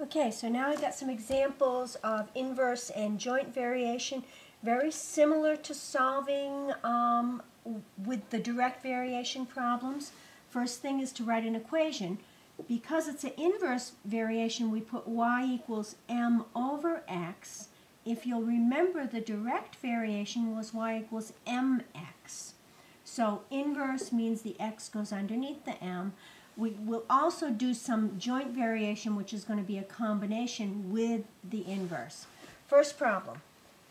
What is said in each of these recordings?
Okay, so now I got some examples of inverse and joint variation, very similar to solving with the direct variation problems. First thing is to write an equation. Because it's an inverse variation, we put y equals m over x. If you'll remember, the direct variation was y equals mx. So inverse means the x goes underneath the m. We will also do some joint variation, which is going to be a combination with the inverse. First problem,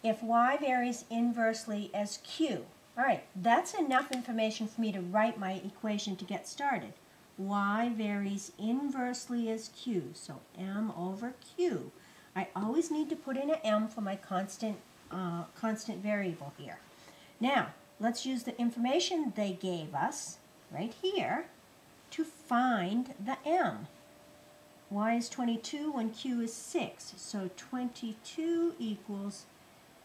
if y varies inversely as q. All right, that's enough information for me to write my equation to get started. Y varies inversely as q, so m over q. I always need to put in an m for my constant variable here. Now, let's use the information they gave us right here to find the m. Y is 22 when q is 6. So 22 equals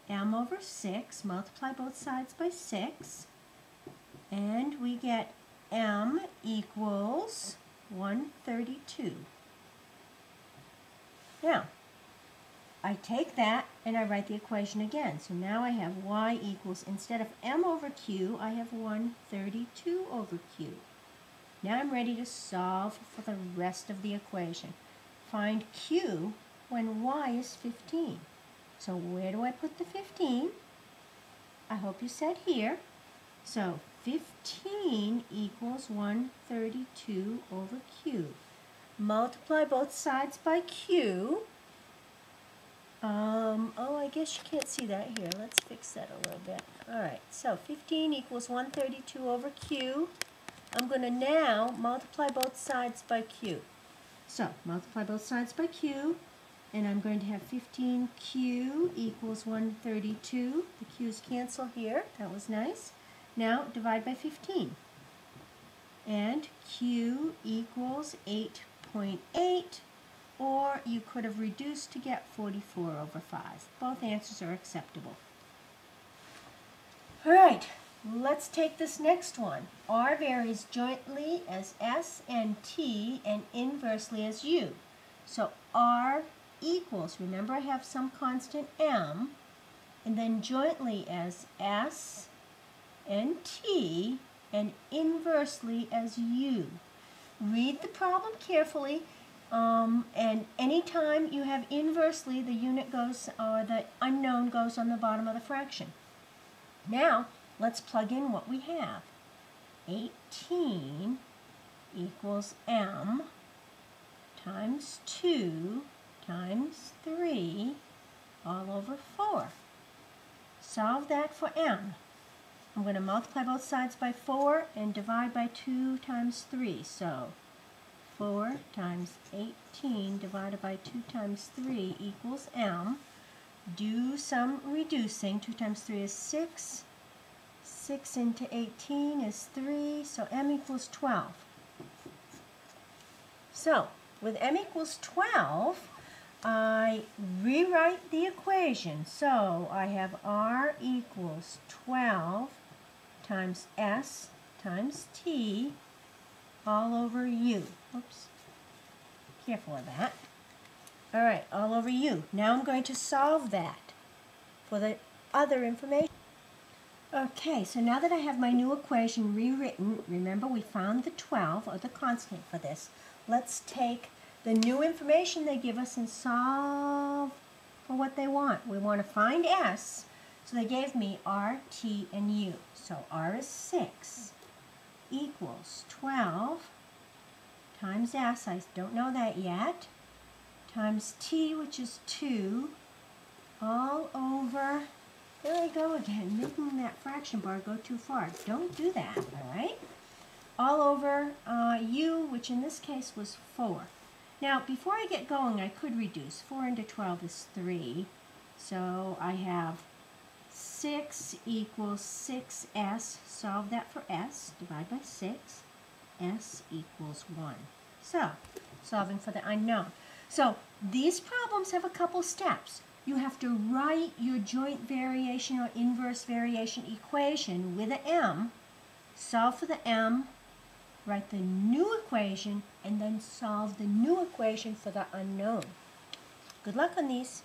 m over 6. Multiply both sides by 6. And we get m equals 132. Now, I take that and I write the equation again. So now I have y equals, instead of m over q, I have 132 over q. Now I'm ready to solve for the rest of the equation. Find q when y is 15. So where do I put the 15? I hope you said here. So 15 equals 132 over q. Multiply both sides by q. Oh, I guess you can't see that here. Let's fix that a little bit. All right, so 15 equals 132 over q. I'm going to now multiply both sides by q. So, multiply both sides by q, and I'm going to have 15q equals 132. The q's cancel here. That was nice. Now, divide by 15. And q equals 8.8, or you could have reduced to get 44 over 5. Both answers are acceptable. All right. Let's take this next one. R varies jointly as S and T and inversely as U. So R equals, remember I have some constant M, and then jointly as S and T and inversely as U. Read the problem carefully, and anytime you have inversely, the unit goes, or the unknown goes on the bottom of the fraction. Now, let's plug in what we have. 18 equals m times 2 times 3 all over 4. Solve that for m. I'm going to multiply both sides by 4 and divide by 2 times 3. So 4 times 18 divided by 2 times 3 equals m. Do some reducing. 2 times 3 is 6. 6 into 18 is 3, so m equals 12. So, with m equals 12, I rewrite the equation. So, I have r equals 12 times s times t all over u. Oops. Careful of that. All right, all over u. Now I'm going to solve that for the other information. Okay, so now that I have my new equation rewritten, remember we found the 12, or the constant for this. Let's take the new information they give us and solve for what they want. We want to find S, so they gave me R, T, and U. So R is 6 equals 12 times S, I don't know that yet, times T, which is 2, all over... There I go again, making that fraction bar go too far. Don't do that, all right? All over u, which in this case was 4. Now, before I get going, I could reduce. 4 into 12 is 3. So I have 6 equals 6s. Solve that for s. Divide by 6. S equals 1. So, solving for the unknown. So, these problems have a couple steps. You have to write your joint variation or inverse variation equation with an m, solve for the m, write the new equation, and then solve the new equation for the unknown. Good luck on these.